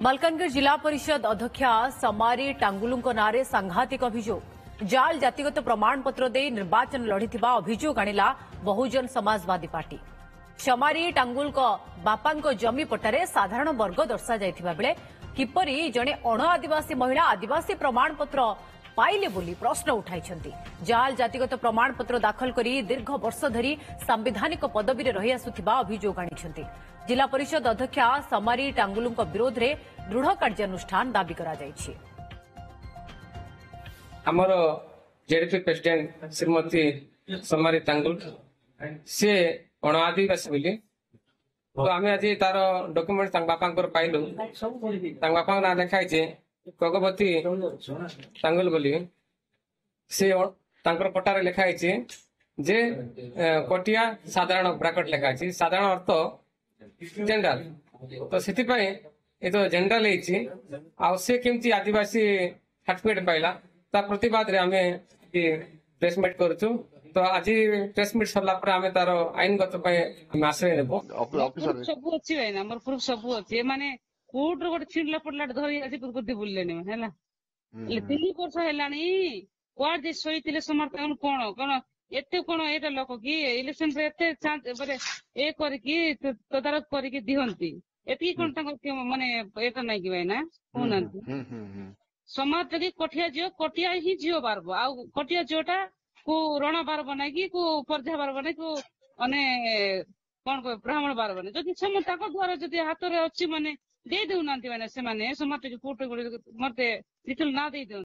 मलकानगिरी जिला परिषद अध्यक्षा समारी टांगुलु नारे सांघातिक अभियोग जाल जातिगत प्रमाणपत्र दे निर्वाचन लड़िथिबा अभियोग आनिला बहुजन समाजवादी पार्टी। समारी टांगुल बापा जमी पट्टारे साधारण वर्ग दर्शा जाइथिबा बेले किपरि जणे अण आदिवासी महिला आदिवासी प्रमाणपत्र पाइले बोली प्रश्न उठाइछन्ति। जाल जातिगत प्रमाणपत्र दाखल करी दीर्घ वर्ष धरी सांविधानिक पदवी रही आसुथिबा अभियोग आनिछन्ति। जिला परिषद अध्यक्षा समारी टांगुलु विरोध में दृढ़ कार्यानुष्ठान दाबी करा जाइछि। हमर जेडीपी प्रेसिडेंट श्रीमती समारी टांगुल से अण आदिवासी बोली तो आम आज तार डॉक्यूमेंट बापा पाइलु बापा ना देखाई कगवती टांगुल बोली से पट्टारे लिखाई जे कटिया साधारण ब्राकेट लिखाई साधारण अर्थ जनरल तो से तो जनरल से केमती आदिवासी सर्टिफिकेट पाइला ता प्रतिवाद रे आमे प्रेस मीट करूछु। तो आज प्रेस मीट सरला पर आमे तार आईनगत आश्रय नेबो। सब अच्छी है ना हमर प्रूफ सब अच्छी माने कोर्ट रो गोटे छिड़ला पड़ला धरी आसी कुर्कुती बुललेनी हैला 3 वर्ष हेलानी क्वाड जे सोइतिले समर्थन कोन कोन एते कोन एटा लोक की इलेक्शन रे एते बरे ए करकी तदारक करकी दिहंती एती कोन तंग माने एटा नै कि भाई ना कोनंती समाज जगी कटिया ही जियो बारबो आ कटिया जियोटा को रण बारबो नै कि को परजा बारबो नै को माने कोन को ब्राह्मण बारबो नै जदी सम ताको द्वारा जदी हाथ रे अछि माने दे देउ नांती माने से माने समाज के कोर्ट मते लिखल ना दे देउ।